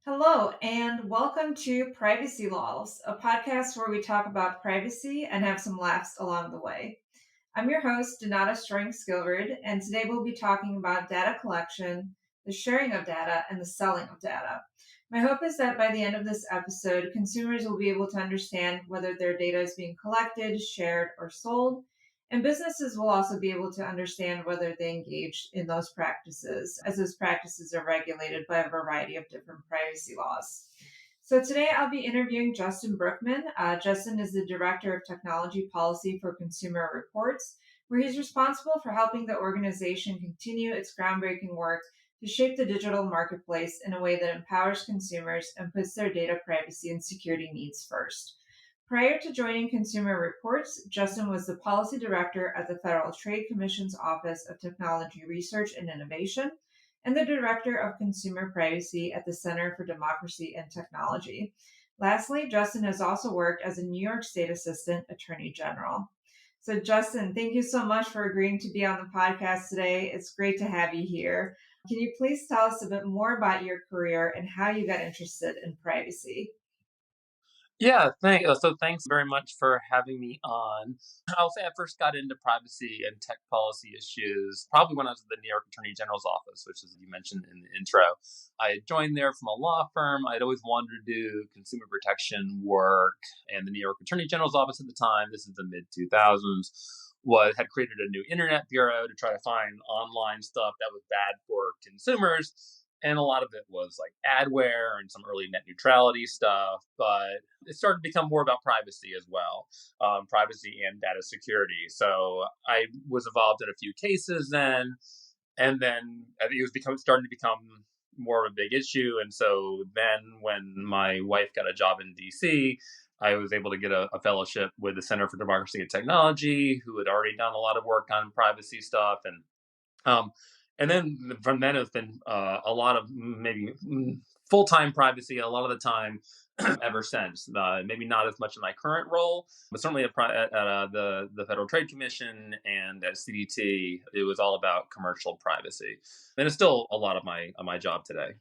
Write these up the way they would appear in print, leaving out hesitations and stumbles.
Hello, and welcome to Privacy Laws, a podcast where we talk about privacy and have some laughs along the way. I'm your host, Donata Strang-Skilred, and today we'll be talking about data collection, the sharing of data, and the selling of data. My hope is that by the end of this episode, consumers will be able to understand whether their data is being collected, shared, or sold, and businesses will also be able to understand whether they engage in those practices, as those practices are regulated by a variety of different privacy laws. So today I'll be interviewing Justin Brookman. Justin is the Director of Technology Policy for Consumer Reports, where he's responsible for helping the organization continue its groundbreaking work to shape the digital marketplace in a way that empowers consumers and puts their data privacy and security needs first. Prior to joining Consumer Reports, Justin was the Policy Director at the Federal Trade Commission's Office of Technology Research and Innovation and the Director of Consumer Privacy at the Center for Democracy and Technology. Lastly, Justin has also worked as a New York State Assistant Attorney General. So, Justin, thank you so much for agreeing to be on the podcast today. It's great to have you here. Can you please tell us a bit more about your career and how you got interested in privacy? Thanks very much for having me on. I'll say I first got into privacy and tech policy issues probably when I was at the New York Attorney General's office, which is you mentioned in the intro. I had joined there from a law firm. I'd always wanted to do consumer protection work, and the New York Attorney General's office at the time, this is the mid 2000s, had created a new internet bureau to try to find online stuff that was bad for consumers. And a lot of it was like adware and some early net neutrality stuff, but it started to become more about privacy as well, privacy and data security. So I was involved in a few cases then, and then I think it was starting to become more of a big issue. And so then, when my wife got a job in DC, I was able to get a fellowship with the Center for Democracy and Technology, who had already done a lot of work on privacy stuff, um, and then from then it's been a lot of maybe full time privacy a lot of the time ever since. Maybe not as much in my current role, but certainly at the Federal Trade Commission and at CDT, it was all about commercial privacy, and it's still a lot of my job today.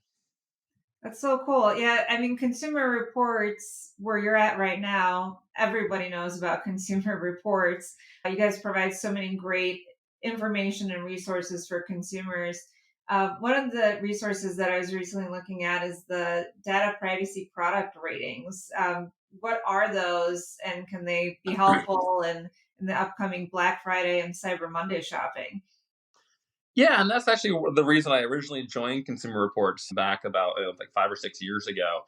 That's so cool. Yeah, I mean, Consumer Reports, where you're at right now, everybody knows about Consumer Reports. You guys provide so many great information and resources for consumers. One of the resources that I was recently looking at is the data privacy product ratings. What are those, and can they be helpful in the upcoming Black Friday and Cyber Monday shopping? Yeah, and that's actually the reason I originally joined Consumer Reports back about like 5 or 6 years ago.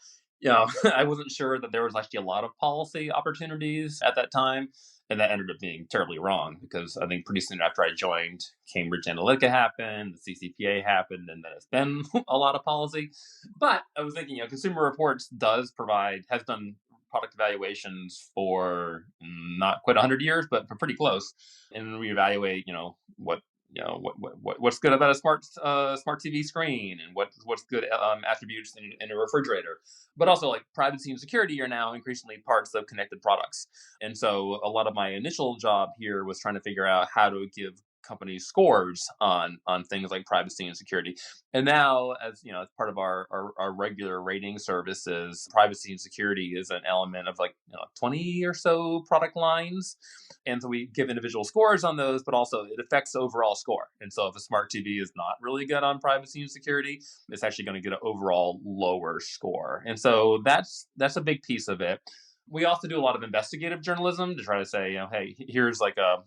I wasn't sure that there was actually a lot of policy opportunities at that time, and that ended up being terribly wrong because I think pretty soon after I joined, Cambridge Analytica happened, the CCPA happened, and then it's been a lot of policy. But I was thinking, Consumer Reports has done product evaluations for not quite 100 years, but pretty close, and we evaluate, what's good about a smart TV screen, and what's good attributes in a refrigerator. But also, like, privacy and security are now increasingly parts of connected products. And so a lot of my initial job here was trying to figure out how to give companies scores on things like privacy and security. And now, as part of our regular rating services, privacy and security is an element of 20 or so product lines. And so we give individual scores on those, but also it affects the overall score. And so if a smart TV is not really good on privacy and security, it's actually going to get an overall lower score. And so that's a big piece of it. We also do a lot of investigative journalism to try to say, hey, here's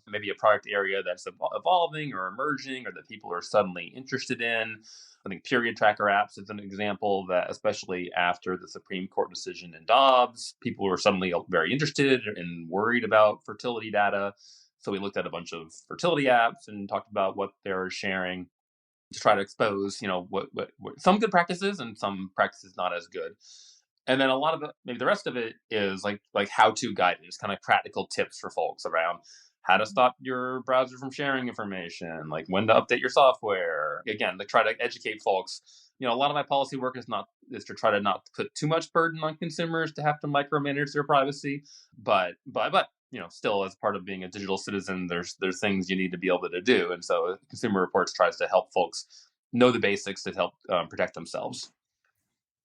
maybe a product area that's evolving or emerging, or that people are suddenly interested in. I think period tracker apps is an example that, especially after the Supreme Court decision in Dobbs, people were suddenly very interested and worried about fertility data. So we looked at a bunch of fertility apps and talked about what they're sharing to try to expose, what some good practices and some practices not as good. And then a lot of it, maybe the rest of it, is like how-to guidance, kind of practical tips for folks around how to stop your browser from sharing information, like when to update your software. Again, to try to educate folks. A lot of my policy work is to try to not put too much burden on consumers to have to micromanage their privacy, but still, as part of being a digital citizen, there's things you need to be able to do. And so Consumer Reports tries to help folks know the basics to help protect themselves.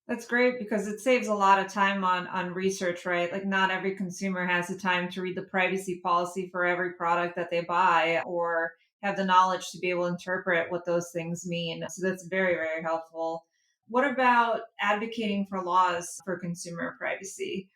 That's great because it saves a lot of time on research, right? Like not every consumer has the time to read the privacy policy for every product that they buy or have the knowledge to be able to interpret what those things mean. So that's very, very helpful. What about advocating for laws for consumer privacy?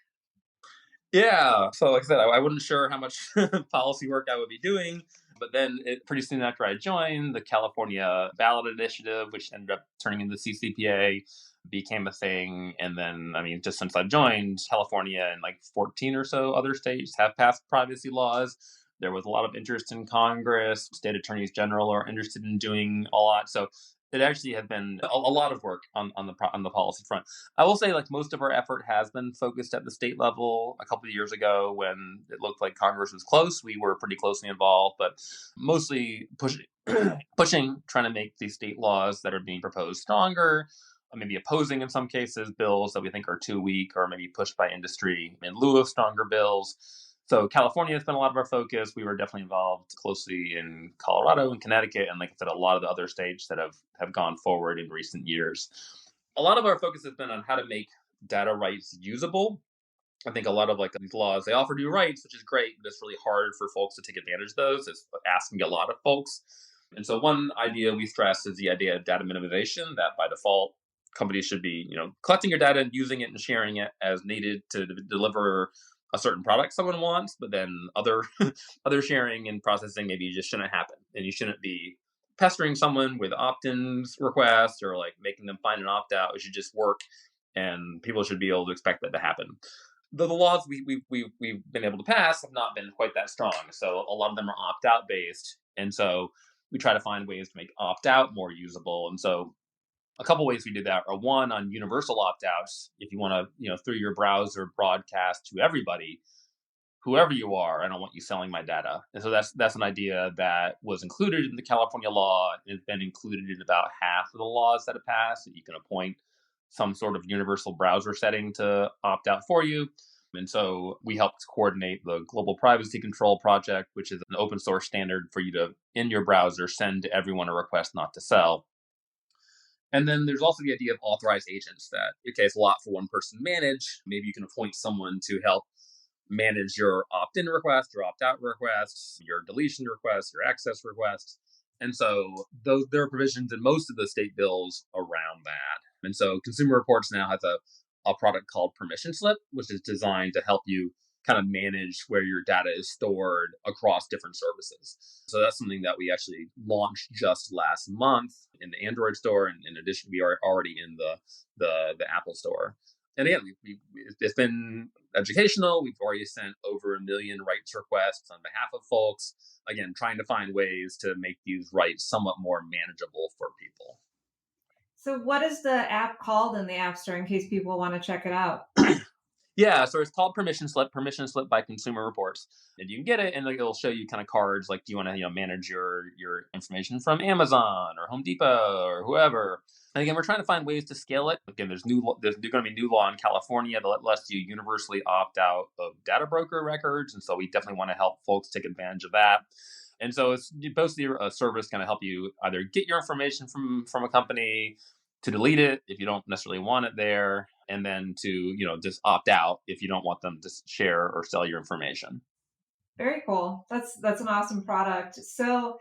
Yeah. So, like I said, I wasn't sure how much policy work I would be doing, but then pretty soon after I joined, the California ballot initiative, which ended up turning into CCPA, became a thing. And then, I mean, just since I've joined, California and like 14 or so other states have passed privacy laws. There was a lot of interest in Congress. State attorneys general are interested in doing a lot. So it actually had been a lot of work on the policy front. I will say, like most of our effort has been focused at the state level. A couple of years ago, when it looked like Congress was close, we were pretty closely involved, but mostly pushing, trying to make these state laws that are being proposed stronger. Maybe opposing in some cases bills that we think are too weak, or maybe pushed by industry in lieu of stronger bills. So California has been a lot of our focus. We were definitely involved closely in Colorado and Connecticut, and like I said, a lot of the other states that have gone forward in recent years. A lot of our focus has been on how to make data rights usable. I think a lot of like these laws, they offer you rights, which is great, but it's really hard for folks to take advantage of those. It's asking a lot of folks. And so one idea we stress is the idea of data minimization, that by default, companies should be, collecting your data and using it and sharing it as needed to deliver a certain product someone wants, but then other other sharing and processing maybe just shouldn't happen. And you shouldn't be pestering someone with opt-ins requests or like making them find an opt-out. It should just work, and people should be able to expect that to happen. Though the laws we've been able to pass have not been quite that strong, so a lot of them are opt-out based, and so we try to find ways to make opt-out more usable. And so a couple ways we did that are: one, on universal opt-outs. If you want to, through your browser, broadcast to everybody, whoever you are, I don't want you selling my data. And so that's an idea that was included in the California law. It's been included in about half of the laws that have passed. That you can appoint some sort of universal browser setting to opt out for you. And so we helped coordinate the Global Privacy Control Project, which is an open source standard for you to, in your browser, send to everyone a request not to sell. And then there's also the idea of authorized agents that, okay, it's a lot for one person to manage. Maybe you can appoint someone to help manage your opt-in requests, your opt-out requests, your deletion requests, your access requests. And so there are provisions in most of the state bills around that. And so Consumer Reports now has a product called Permission Slip, which is designed to help you kind of manage where your data is stored across different services. So that's something that we actually launched just last month in the Android store. And in addition, we are already in the Apple store. And again, it's been educational. We've already sent over 1 million rights requests on behalf of folks. Again, trying to find ways to make these rights somewhat more manageable for people. So, what is the app called in the App Store in case people want to check it out? Yeah, so it's called Permission Slip by Consumer Reports. And you can get it, and like, it'll show you kind of cards like, do you want to manage your information from Amazon or Home Depot or whoever. And again, we're trying to find ways to scale it. Again, there's going to be new law in California that lets you universally opt out of data broker records, and so we definitely want to help folks take advantage of that. And so it's basically a service going to help you either get your information from a company, to delete it if you don't necessarily want it there, and then to just opt out if you don't want them to share or sell your information. Very cool. That's an awesome product. So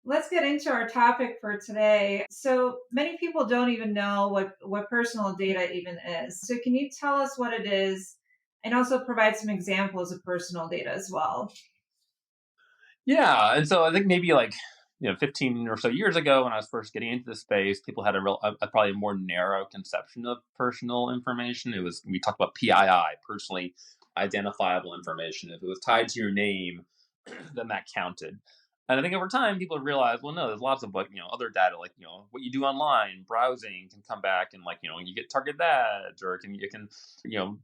let's get into our topic for today. So many people don't even know what personal data even is. So can you tell us what it is and also provide some examples of personal data as well? Yeah, and so I think maybe like 15 or so years ago, when I was first getting into the space, people had a probably a more narrow conception of personal information. We talked about PII, personally identifiable information. If it was tied to your name, then that counted. And I think over time, people have realized, well, no, there's lots of like other data, like what you do online, browsing can come back, and like you get targeted ads, or it can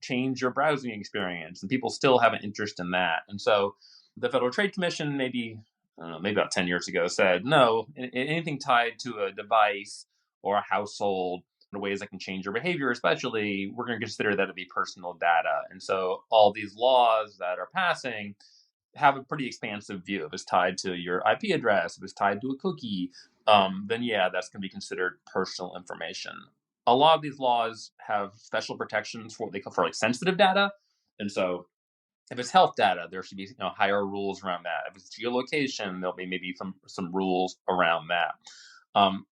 change your browsing experience, and people still have an interest in that. And so the Federal Trade Commission, maybe I don't know, maybe about 10 years ago, said no, anything tied to a device or a household in ways that can change your behavior, especially, we're going to consider that to be personal data. And so all these laws that are passing have a pretty expansive view. If it's tied to your IP address, if it's tied to a cookie, then yeah, that's going to be considered personal information. a lot of these laws have special protections for what they call for like sensitive data. And so if it's health data, there should be higher rules around that. If it's geolocation, there'll be maybe some rules around that.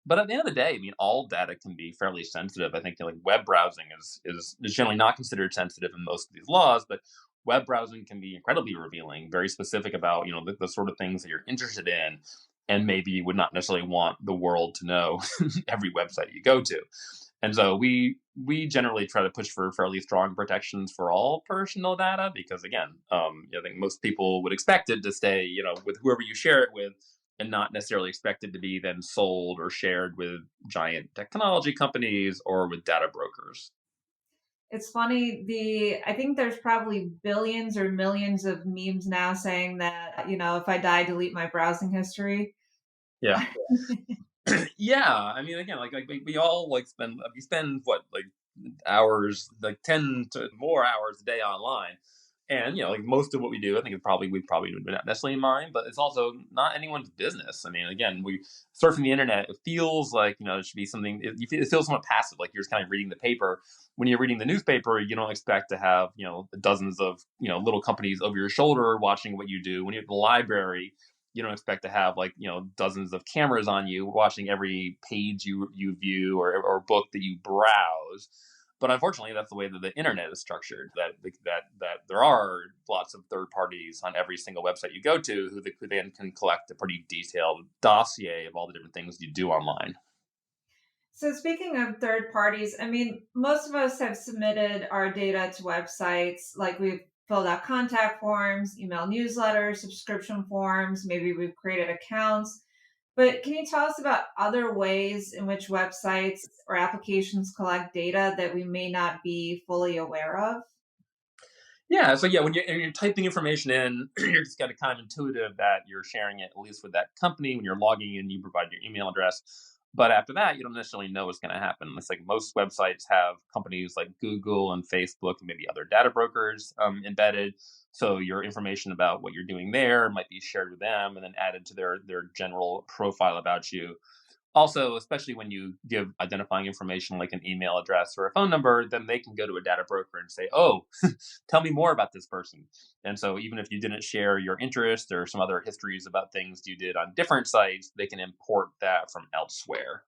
But at the end of the day, I mean, all data can be fairly sensitive. I think like web browsing is generally not considered sensitive in most of these laws, but web browsing can be incredibly revealing, very specific about the sort of things that you're interested in, and maybe you would not necessarily want the world to know every website you go to. And so we generally try to push for fairly strong protections for all personal data because, again, I think most people would expect it to stay, with whoever you share it with, and not necessarily expect it to be then sold or shared with giant technology companies or with data brokers. It's funny, I think there's probably billions or millions of memes now saying that, if I die, delete my browsing history. Yeah. Yeah, I mean, again, like we all like spend what, like, hours, like 10 to more hours a day online. And like most of what we do, I think we probably would not necessarily mind, but it's also not anyone's business. I mean, again, we surfing the internet. It feels like it should be something. It feels somewhat passive, like you're just kind of reading the paper. When you're reading the newspaper, you don't expect to have dozens of little companies over your shoulder watching what you do. When you're at the library, you don't expect to have like dozens of cameras on you watching every page you view or book that you browse. But unfortunately, that's the way that the internet is structured. That there are lots of third parties on every single website you go to who then can collect a pretty detailed dossier of all the different things you do online. So, speaking of third parties, I mean, most of us have submitted our data to websites, like we've filled out contact forms, email newsletters, subscription forms, maybe we've created accounts. But can you tell us about other ways in which websites or applications collect data that we may not be fully aware of? Yeah, so yeah, when you're typing information in, you're just kind of intuitive that you're sharing it at least with that company. When you're logging in, you provide your email address, but after that, you don't necessarily know what's going to happen. It's like most websites have companies like Google and Facebook and maybe other data brokers embedded. So your information about what you're doing there might be shared with them and then added to their general profile about you. Also, especially when you give identifying information like an email address or a phone number, then they can go to a data broker and say, "Oh, tell me more about this person." And so, even if you didn't share your interest or some other histories about things you did on different sites, they can import that from elsewhere.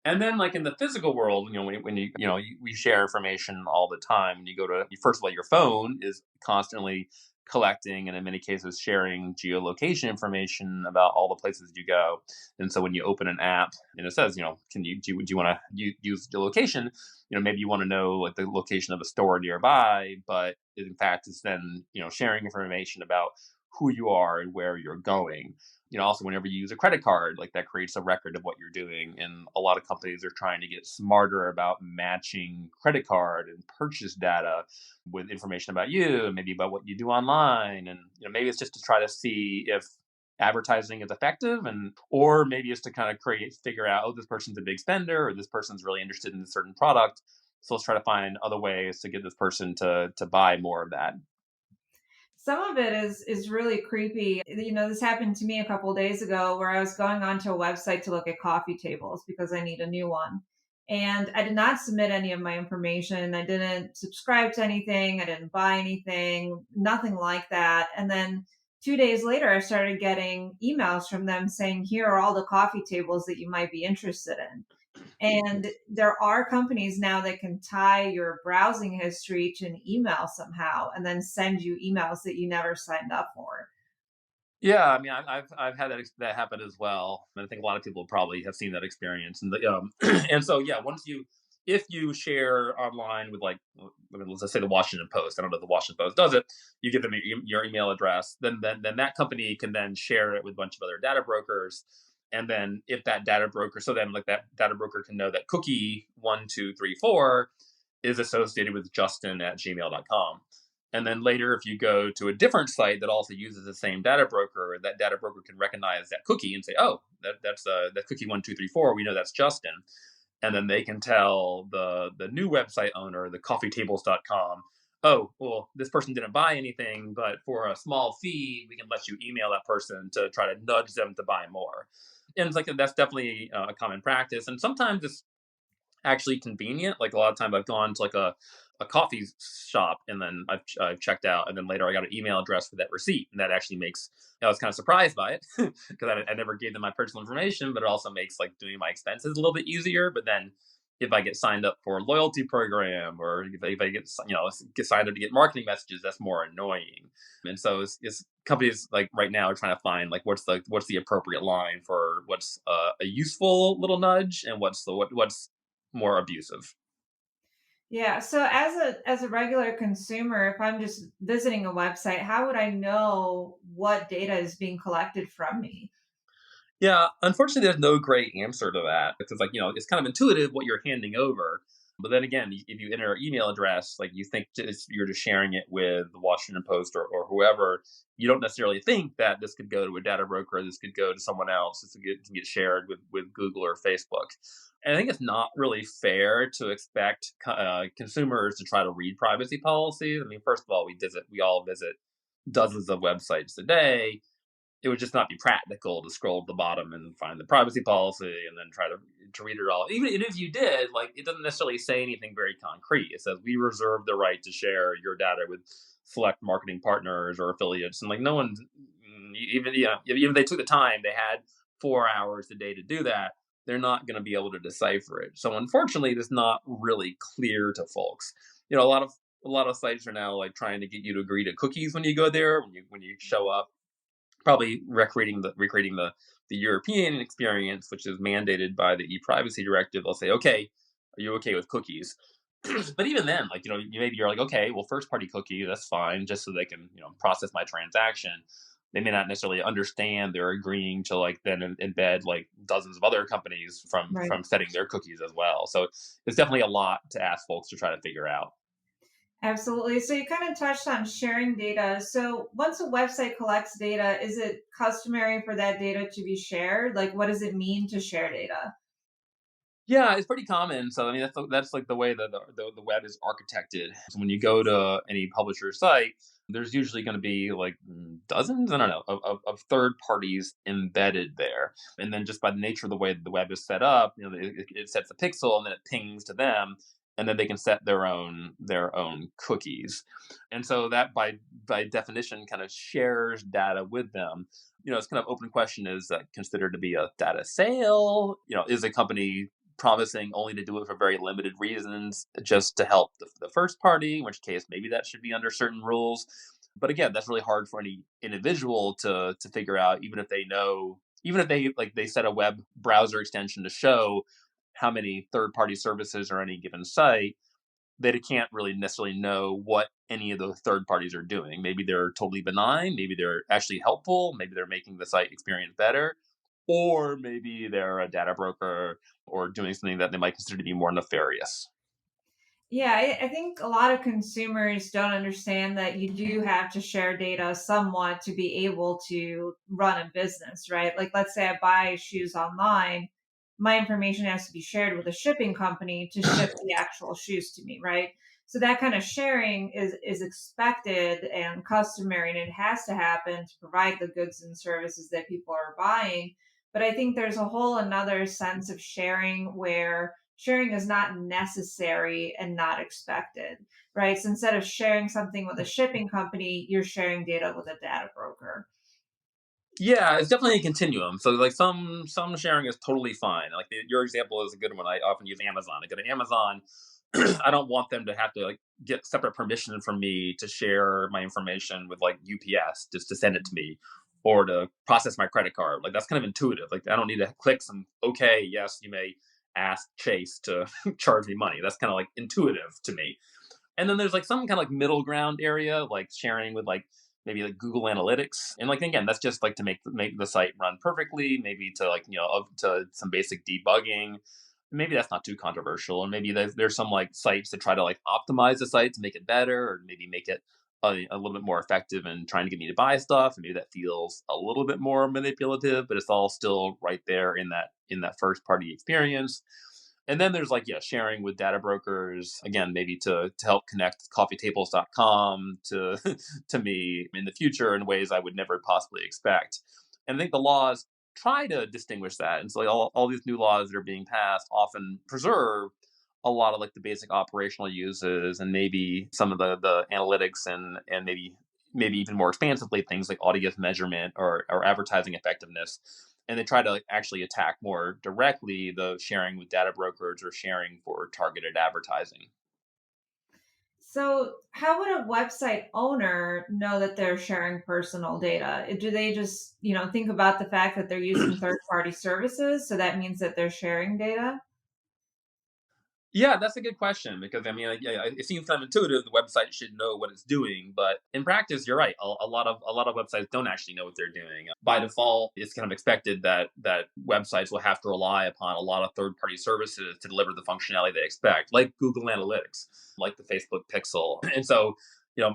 And then, like in the physical world, when we share information all the time. When you go to, first of all, your phone is constantly collecting and in many cases sharing geolocation information about all the places you go. And so when you open an app and it says, do you want to use geolocation? Maybe you want to know like the location of a store nearby, but in fact, it's then sharing information about who you are and where you're going. Also whenever you use a credit card, like that creates a record of what you're doing. And a lot of companies are trying to get smarter about matching credit card and purchase data with information about you and maybe about what you do online. And maybe it's just to try to see if advertising is effective, and or maybe it's to kind of figure out, oh, this person's a big spender or this person's really interested in a certain product. So let's try to find other ways to get this person to buy more of that. Some of it is really creepy. This happened to me a couple days ago where I was going onto a website to look at coffee tables because I need a new one. And I did not submit any of my information. I didn't subscribe to anything. I didn't buy anything, nothing like that. And then 2 days later, I started getting emails from them saying, here are all the coffee tables that you might be interested in. And there are companies now that can tie your browsing history to an email somehow and then send you emails that you never signed up for. Yeah, I mean, I've had that happen as well, and I think a lot of people probably have seen that experience. And and so yeah, if you share online with like, I mean, let's just say the Washington Post. I don't know if the Washington Post does it. You give them your email address, then that company can then share it with a bunch of other data brokers. And then if that data broker, so then like that data broker can know that cookie 1234 is associated with Justin at gmail.com. And then later, if you go to a different site that also uses the same data broker, that data broker can recognize that cookie and say, "Oh, that's that cookie 1234. We know that's Justin." And then they can tell the new website owner, the coffeetables.com, "Oh, well, this person didn't buy anything, but for a small fee, we can let you email that person to try to nudge them to buy more." And it's like that's definitely a common practice, and sometimes it's actually convenient. Like a lot of times I've gone to like a coffee shop and then I've checked out and then later I got an email address for that receipt and that actually makes I was kind of surprised by it because I never gave them my personal information, but it also makes like doing my expenses a little bit easier. But then if I get signed up for a loyalty program or if I get get signed up to get marketing messages, that's more annoying. And so it's companies like right now are trying to find like what's the appropriate line for what's a useful little nudge and what's more abusive. Yeah. So as a regular consumer, if I'm just visiting a website, how would I know what data is being collected from me? Yeah, unfortunately, there's no great answer to that because, like, it's kind of intuitive what you're handing over. But then again, if you enter an email address, like you think you're just sharing it with the Washington Post or whoever, you don't necessarily think that this could go to a data broker, this could go to someone else, this could get shared with Google or Facebook. And I think it's not really fair to expect consumers to try to read privacy policies. I mean, first of all, we all visit dozens of websites a day. It would just not be practical to scroll to the bottom and find the privacy policy and then try to read it all. Even if you did, like it doesn't necessarily say anything very concrete. It says we reserve the right to share your data with select marketing partners or affiliates, and like no one, even if they took the time, they had 4 hours a day to do that. They're not going to be able to decipher it. So unfortunately, it's not really clear to folks. A lot of sites are now like trying to get you to agree to cookies when you go there when you show up, probably recreating the European experience, which is mandated by the e-privacy directive. They'll say, "Okay, are you okay with cookies?" But even then, like maybe you're like, "Okay, well, first party cookie, that's fine, just so they can process my transaction." They may not necessarily understand they're agreeing to like then embed like dozens of other companies from Right. from setting their cookies as well. So it's definitely a lot to ask folks to try to figure out. Absolutely. So you kind of touched on sharing data. So once a website collects data, is it customary for that data to be shared? Like, what does it mean to share data? Yeah, it's pretty common. So I mean, that's like the way that the web is architected. So when you go to any publisher site, there's usually going to be like dozens, I don't know, of third parties embedded there. And then just by the nature of the way that the web is set up, it sets a pixel and then it pings to them, and then they can set their own cookies. And so that by definition kind of shares data with them. It's kind of open question: is that considered to be a data sale? Is a company promising only to do it for very limited reasons, just to help the first party, in which case maybe that should be under certain rules. But again, that's really hard for any individual to figure out, even if they know, even if they set a web browser extension to show how many third party services are on any given site, they can't really necessarily know what any of those third parties are doing. Maybe they're totally benign, maybe they're actually helpful, maybe they're making the site experience better, or maybe they're a data broker or doing something that they might consider to be more nefarious. Yeah, I think a lot of consumers don't understand that you do have to share data somewhat to be able to run a business, right? Like, let's say I buy shoes online, my information has to be shared with a shipping company to ship the actual shoes to me, right? So that kind of sharing is expected and customary, and it has to happen to provide the goods and services that people are buying. But I think there's a whole another sense of sharing where sharing is not necessary and not expected, right? So instead of sharing something with a shipping company, you're sharing data with a data broker. Yeah, it's definitely a continuum. So like some sharing is totally fine. Like your example is a good one. I often use Amazon. I go to Amazon. I don't want them to have to like get separate permission from me to share my information with like UPS just to send it to me or to process my credit card. Like that's kind of intuitive. Like I don't need to click some okay, yes, you may ask Chase to charge me money. That's kind of like intuitive to me. And then there's like some kind of like middle ground area, like sharing with like maybe like Google Analytics, and like again, that's just like to make the site run perfectly, maybe to like to some basic debugging. Maybe that's not too controversial, and maybe there's some like sites that try to like optimize the site to make it better, or maybe make it a little bit more effective in trying to get me to buy stuff. And maybe that feels a little bit more manipulative, but it's all still right there in that first party experience. And then there's like, yeah, sharing with data brokers, again, maybe to help connect coffeetables.com to to me in the future in ways I would never possibly expect. And I think the laws try to distinguish that. And so like all these new laws that are being passed often preserve a lot of like the basic operational uses and maybe some of the analytics and maybe even more expansively things like audience measurement or advertising effectiveness. And they try to like actually attack more directly the sharing with data brokers or sharing for targeted advertising. So, how would a website owner know that they're sharing personal data? Do they just, think about the fact that they're using third-party services, so that means that they're sharing data? Yeah, that's a good question because I mean, like, yeah, it seems kind of intuitive. The website should know what it's doing, but in practice, you're right. A lot of websites don't actually know what they're doing. By default, it's kind of expected that websites will have to rely upon a lot of third-party services to deliver the functionality they expect, like Google Analytics, like the Facebook Pixel, and so.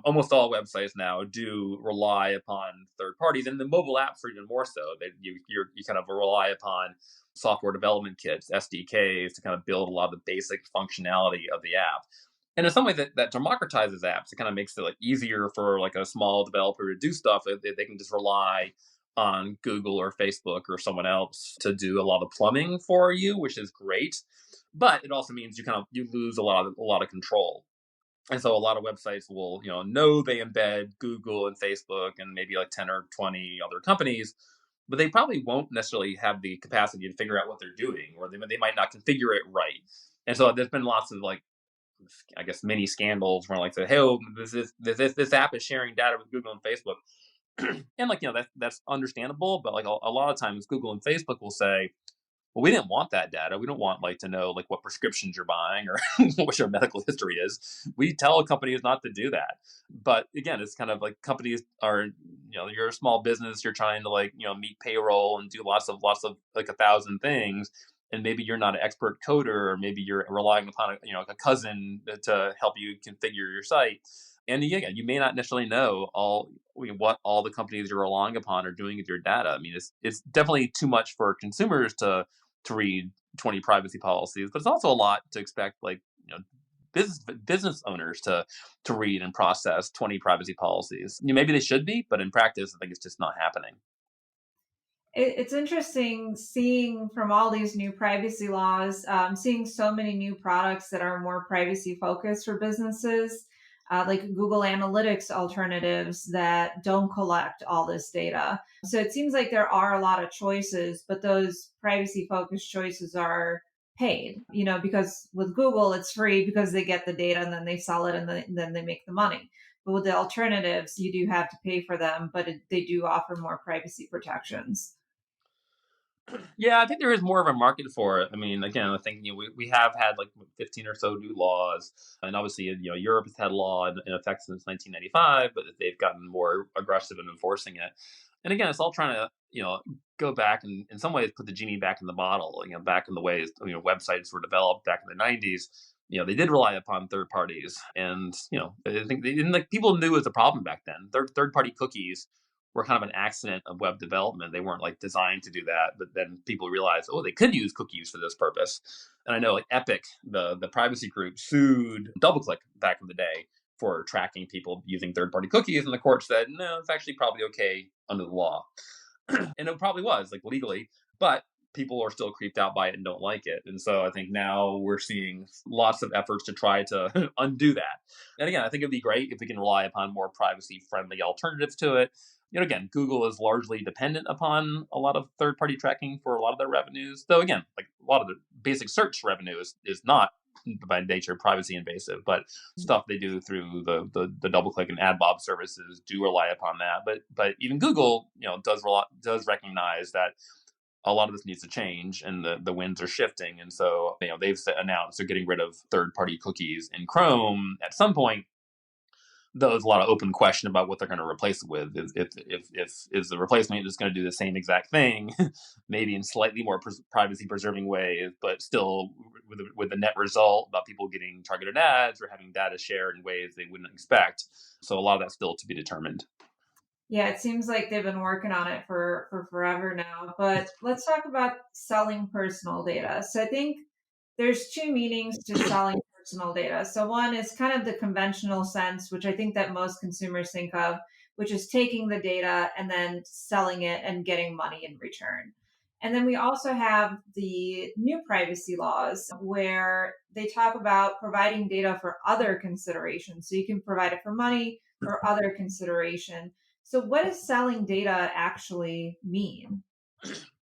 Almost all websites now do rely upon third parties, and the mobile apps are even more so. You kind of rely upon software development kits, SDKs, to kind of build a lot of the basic functionality of the app. And in some way that democratizes apps, it kind of makes it like easier for like a small developer to do stuff. They can just rely on Google or Facebook or someone else to do a lot of plumbing for you, which is great. But it also means you lose a lot of control. And so a lot of websites will know they embed Google and Facebook and maybe like 10 or 20 other companies, but they probably won't necessarily have the capacity to figure out what they're doing, or they might not configure it right. And so there's been lots of like, I guess, mini scandals where like say, hey, oh, this app is sharing data with Google and Facebook. And like that's understandable, but like a lot of times Google and Facebook will say, well, we didn't want that data. We don't want like to know like what prescriptions you're buying or what your medical history is. We tell companies not to do that. But again, it's kind of like companies are, you're a small business, you're trying to like, meet payroll and do lots of like 1,000 things. And maybe you're not an expert coder, or maybe you're relying upon like a cousin to help you configure your site. And again, you may not necessarily know what all the companies you're relying upon are doing with your data. I mean, it's definitely too much for consumers to read 20 privacy policies, but it's also a lot to expect like business owners to read and process 20 privacy policies. Maybe they should be, but in practice, I think it's just not happening. It's interesting seeing from all these new privacy laws, seeing so many new products that are more privacy focused for businesses, like Google Analytics alternatives that don't collect all this data. So it seems like there are a lot of choices, but those privacy focused choices are paid, because with Google, it's free because they get the data and then they sell it and then they make the money. But with the alternatives, you do have to pay for them, but they do offer more privacy protections. Yeah, I think there is more of a market for it. I mean, again, I think we have had like 15 or so new laws, and obviously Europe has had law in effect since 1995, but they've gotten more aggressive in enforcing it. And again, it's all trying to go back and in some ways put the genie back in the bottle. Back in the ways websites were developed back in the 90s. They did rely upon third parties, and I think they didn't like people knew it was a problem back then. Third party cookies were kind of an accident of web development. They weren't like designed to do that, but then people realized, oh, they could use cookies for this purpose. And I know like Epic, the privacy group, sued DoubleClick back in the day for tracking people using third party cookies, and the court said no, it's actually probably okay under the law, and it probably was like legally, but people are still creeped out by it and don't like it. And so I think now we're seeing lots of efforts to try to undo that. And again, I think it'd be great if we can rely upon more privacy friendly alternatives to it. Again, Google is largely dependent upon a lot of third party tracking for a lot of their revenues. Though, again, like a lot of the basic search revenue is not by nature privacy invasive, but stuff they do through the DoubleClick and AdBob services do rely upon that. But even Google, does recognize that a lot of this needs to change and the winds are shifting. And so, they've announced they're getting rid of third party cookies in Chrome at some point. Though there's a lot of open question about what they're going to replace it with. Is the replacement just going to do the same exact thing, maybe in slightly more privacy preserving ways, but still with the net result about people getting targeted ads or having data shared in ways they wouldn't expect. So a lot of that's still to be determined. Yeah, it seems like they've been working on it for forever now. But let's talk about selling personal data. So I think there's two meanings to selling personal data. So one is kind of the conventional sense, which I think that most consumers think of, which is taking the data and then selling it and getting money in return. And then we also have the new privacy laws where they talk about providing data for other considerations. So you can provide it for money or other consideration. So, what does selling data actually mean?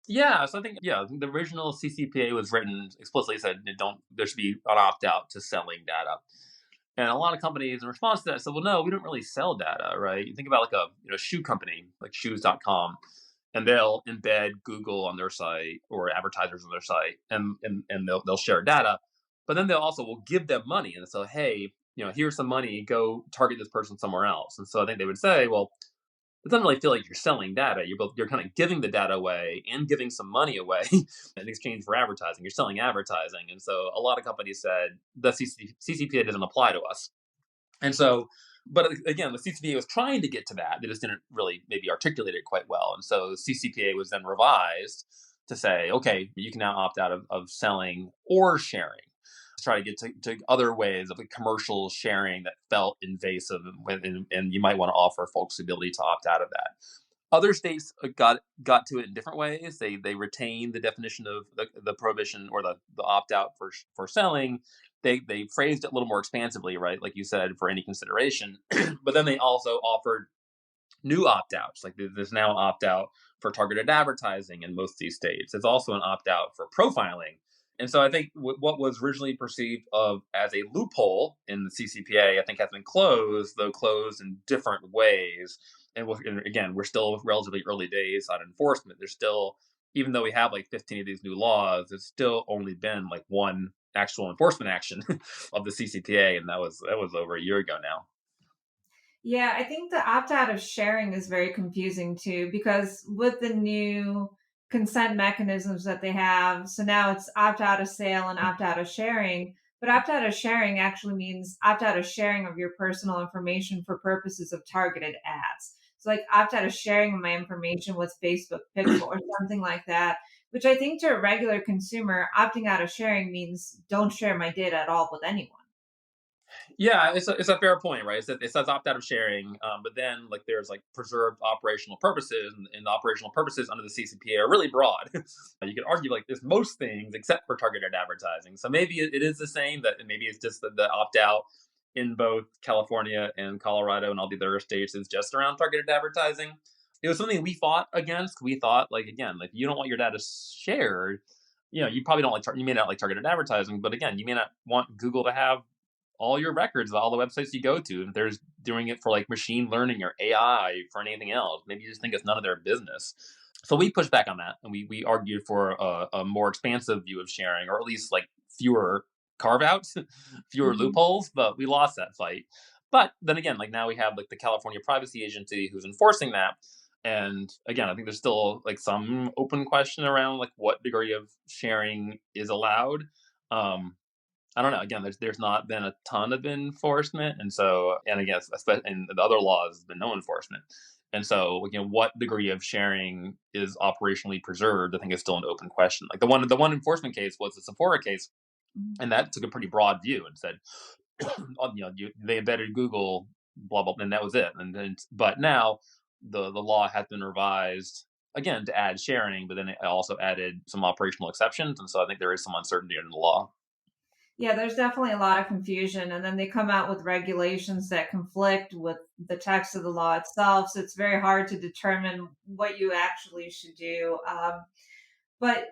Yeah, so I think the original CCPA was written explicitly said that don't there should be an opt out to selling data. And a lot of companies in response to that said, well, no, we don't really sell data, right? You think about like a shoe company like shoes.com, and they'll embed Google on their site or advertisers on their site, and they'll share data. But then they'll also will give them money and so, hey, here's some money, go target this person somewhere else. And so I think they would say, well, it doesn't really feel like you're selling data. You're kind of giving the data away and giving some money away in exchange for advertising. You're selling advertising, and so a lot of companies said the CCPA doesn't apply to us. And so, but again, the CCPA was trying to get to that. They just didn't really maybe articulate it quite well. And so CCPA was then revised to say, okay, you can now opt out of selling or sharing. To try to get to other ways of like commercial sharing that felt invasive, and you might want to offer folks the ability to opt out of that. Other states got to it in different ways. They retained the definition of the prohibition or the opt out for selling. They phrased it a little more expansively, right? Like you said, for any consideration. But then they also offered new opt outs. Like there's now an opt out for targeted advertising in most of these states. There's also an opt out for profiling. And so I think what was originally perceived of as a loophole in the CCPA, I think has been closed, though closed in different ways. And again, we're still relatively early days on enforcement. There's still, even though we have like 15 of these new laws, there's still only been like one actual enforcement action of the CCPA, and that was over a year ago now. Yeah, I think the opt out of sharing is very confusing too, because with the new consent mechanisms that they have, so now it's opt out of sale and opt out of sharing. But opt out of sharing actually means opt out of sharing of your personal information for purposes of targeted ads. So, like opt out of sharing of my information with Facebook Pixel or something like that, which I think to a regular consumer, opting out of sharing means don't share my data at all with anyone. Yeah, it's a fair point, right? It says opt out of sharing, but then like there's like preserved operational purposes, and the operational purposes under the CCPA are really broad. You could argue like there's most things except for targeted advertising. So maybe it is the same, that maybe it's just the opt out in both California and Colorado and all the other states is just around targeted advertising. It was something we fought against. We thought, like, again, like, you don't want your data shared. You probably don't you may not like targeted advertising, but again, you may not want Google to have all your records, all the websites you go to. If there's doing it for like machine learning or AI for anything else, maybe you just think it's none of their business. So we pushed back on that, and we argued for a more expansive view of sharing, or at least like fewer carve outs, fewer Mhm. loopholes. But we lost that fight. But then again, like now we have like the California Privacy Agency who's enforcing that. And again, I think there's still like some open question around like what degree of sharing is allowed. Um, I don't know. Again, there's not been a ton of enforcement, and so, and I guess in the other laws, there's been no enforcement, and so what degree of sharing is operationally preserved, I think is still an open question. Like the one enforcement case was the Sephora case, Mhm. and that took a pretty broad view and said, they embedded Google, blah blah, and that was it. And then, but now the law has been revised again to add sharing, but then it also added some operational exceptions, and so I think there is some uncertainty in the law. Yeah, there's definitely a lot of confusion, and then they come out with regulations that conflict with the text of the law itself. So it's very hard to determine what you actually should do. But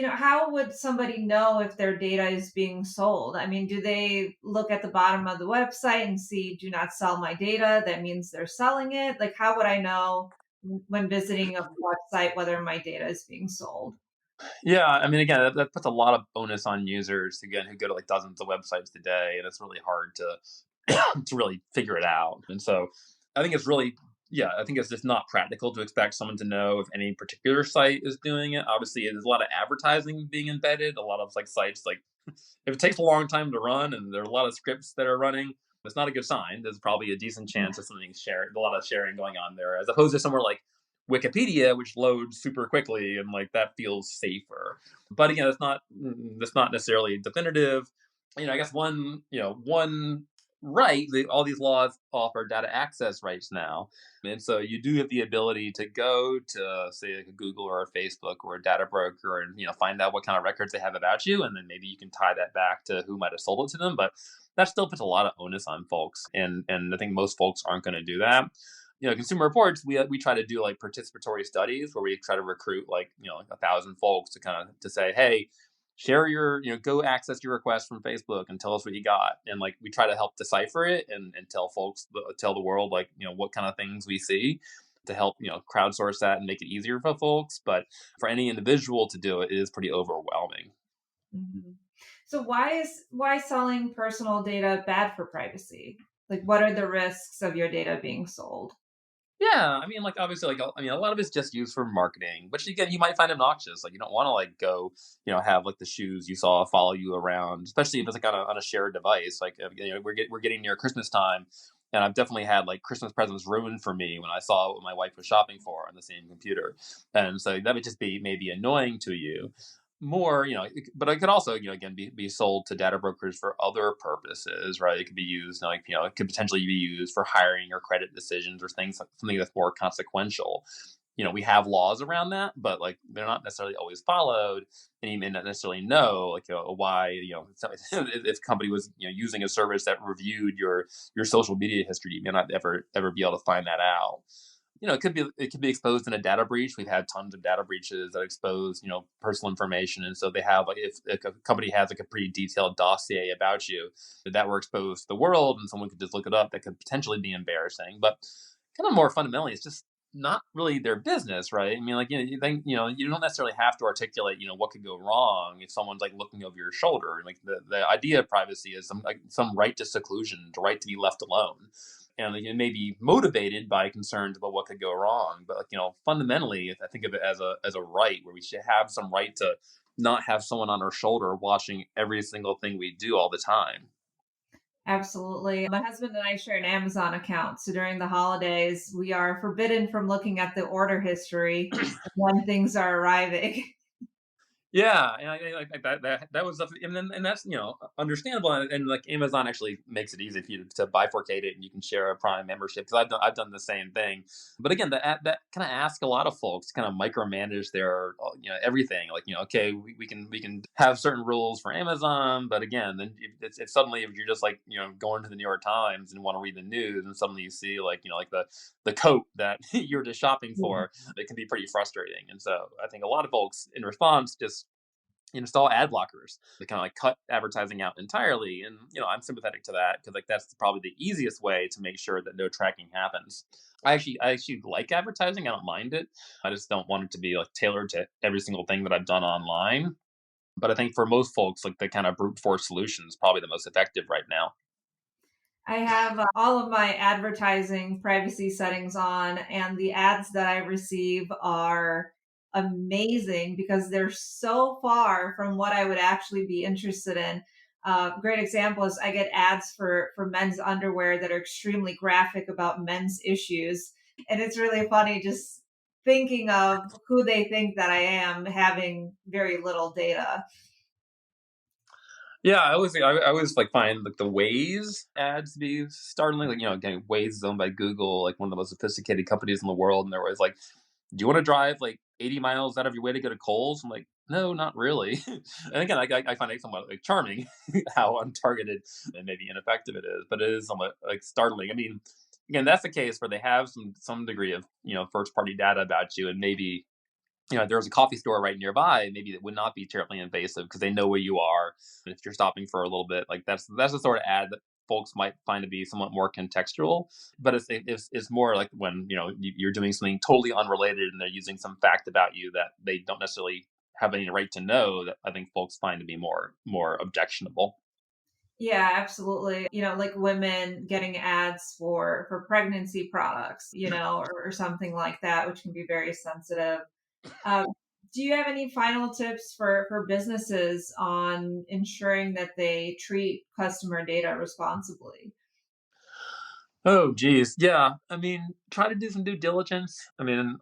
how would somebody know if their data is being sold? I mean, do they look at the bottom of the website and see "Do not sell my data"? That means they're selling it. Like, how would I know when visiting a website whether my data is being sold? Yeah, I mean, again, that puts a lot of onus on users again who go to like dozens of websites a day, and it's really hard to to really figure it out. And so, I think it's really, yeah, I think it's just not practical to expect someone to know if any particular site is doing it. Obviously, there's a lot of advertising being embedded. A lot of like sites like if it takes a long time to run and there are a lot of scripts that are running, it's not a good sign. There's probably a decent chance of something shared, a lot of sharing going on there, as opposed to somewhere like Wikipedia, which loads super quickly and like that feels safer. But again, it's not that's not necessarily definitive. I guess one Right, all these laws offer data access rights now, and so you do have the ability to go to, say, like a Google or a Facebook or a data broker, and find out what kind of records they have about you, and then maybe you can tie that back to who might have sold it to them. But that still puts a lot of onus on folks, and I think most folks aren't going to do that. Consumer Reports, we try to do like participatory studies where we try to recruit like 1,000 folks to kind of to say, hey, share your go access your request from Facebook and tell us what you got, and like we try to help decipher it and tell folks, tell the world, like what kind of things we see, to help crowdsource that and make it easier for folks. But for any individual to do it is pretty overwhelming. Mhm. So why selling personal data bad for privacy? Like, what are the risks of your data being sold? Yeah, I mean, like, obviously, like, I mean, a lot of it's just used for marketing, which again, you might find obnoxious. Like, you don't want to like go, have like the shoes you saw follow you around, especially if it's like on a shared device. Like, we're getting near Christmas time, and I've definitely had like Christmas presents ruined for me when I saw what my wife was shopping for on the same computer, and so that would just be maybe annoying to you more, but it could also, again, be sold to data brokers for other purposes, right? It could be used, like, it could potentially be used for hiring or credit decisions or things, something that's more consequential. We have laws around that, but like they're not necessarily always followed, and you may not necessarily know, like, why, if a company was, using a service that reviewed your social media history, you may not ever be able to find that out. It could be exposed in a data breach. We've had tons of data breaches that expose, personal information. And so they have, like, if a company has like a pretty detailed dossier about you, that were exposed to the world and someone could just look it up, that could potentially be embarrassing. But kind of more fundamentally, it's just not really their business, right? I mean, like, you think, you don't necessarily have to articulate, what could go wrong if someone's like looking over your shoulder. Like the idea of privacy is some right to seclusion, the right to be left alone, and like, it may be motivated by concerns about what could go wrong, but like, fundamentally, I think of it as a right, where we should have some right to not have someone on our shoulder watching every single thing we do all the time. Absolutely. My husband and I share an Amazon account. So during the holidays, we are forbidden from looking at the order history when things are arriving. Yeah, and like that was and that's understandable, and like Amazon actually makes it easy for you to bifurcate it, and you can share a Prime membership, because I've done the same thing. But again, that kind of ask a lot of folks to kind of micromanage their everything. Like, okay, we can have certain rules for Amazon, but again, then if suddenly, if you're just like going to the New York Times and want to read the news, and suddenly you see like like the coat that you're just shopping Yeah. for, it can be pretty frustrating. And so I think a lot of folks in response just install ad blockers to kind of like cut advertising out entirely. And I'm sympathetic to that, because like that's probably the easiest way to make sure that no tracking happens. I actually like advertising. I don't mind it. I just don't want it to be like tailored to every single thing that I've done online. But I think for most folks, like the kind of brute force solution is probably the most effective right now. I have all of my advertising privacy settings on, and the ads that I receive are amazing because they're so far from what I would actually be interested in. Great example is I get ads for men's underwear that are extremely graphic about men's issues, and it's really funny just thinking of who they think that I am, having very little data. Yeah, I always like find like the Waze ads to be startling. Like, again, Waze is owned by Google, like one of the most sophisticated companies in the world, and they're always like, "Do you want to drive like 80 miles out of your way to go to Kohl's?" I'm like, "No, not really." And again, I find it somewhat like charming how untargeted and maybe ineffective it is, but it is somewhat like startling. I mean, again, that's the case where they have some degree of first party data about you, and maybe there was a coffee store right nearby, maybe that would not be terribly invasive because they know where you are. And if you're stopping for a little bit, like that's the sort of ad that folks might find to be somewhat more contextual. But it's more like when you're doing something totally unrelated and they're using some fact about you that they don't necessarily have any right to know, that I think folks find to be more objectionable. Yeah, absolutely. Like women getting ads for pregnancy products, or something like that, which can be very sensitive. Um, do you have any final tips for businesses on ensuring that they treat customer data responsibly? Oh, geez, yeah. I mean, try to do some due diligence. I mean,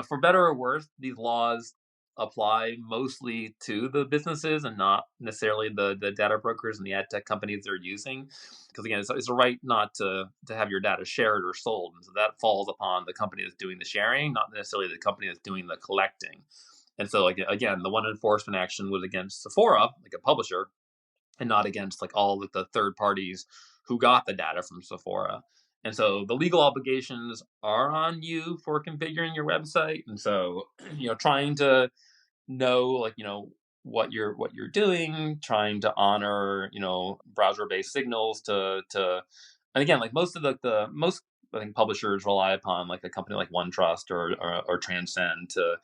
for better or worse, these laws apply mostly to the businesses and not necessarily the data brokers and the ad tech companies they're using. Because again, it's a right not to have your data shared or sold, and so that falls upon the company that's doing the sharing, not necessarily the company that's doing the collecting. And so, like again, the one enforcement action was against Sephora, like a publisher, and not against like all of the third parties who got the data from Sephora. And so the legal obligations are on you for configuring your website. And so, trying to know like, what you're doing, trying to honor, browser based signals to and again, like most of the most I think publishers rely upon like a company like OneTrust or Transcend to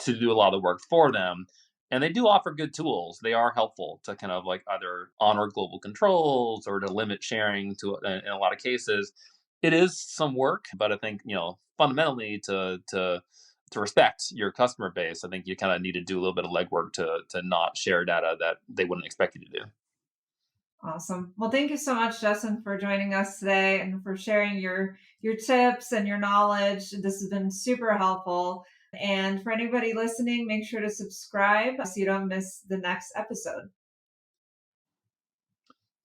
do a lot of the work for them. And they do offer good tools. They are helpful to kind of like either honor global controls or to limit sharing to in a lot of cases. It is some work, but I think, fundamentally to respect your customer base, I think you kind of need to do a little bit of legwork to not share data that they wouldn't expect you to do. Awesome. Well, thank you so much, Justin, for joining us today and for sharing your tips and your knowledge. This has been super helpful. And for anybody listening, make sure to subscribe so you don't miss the next episode.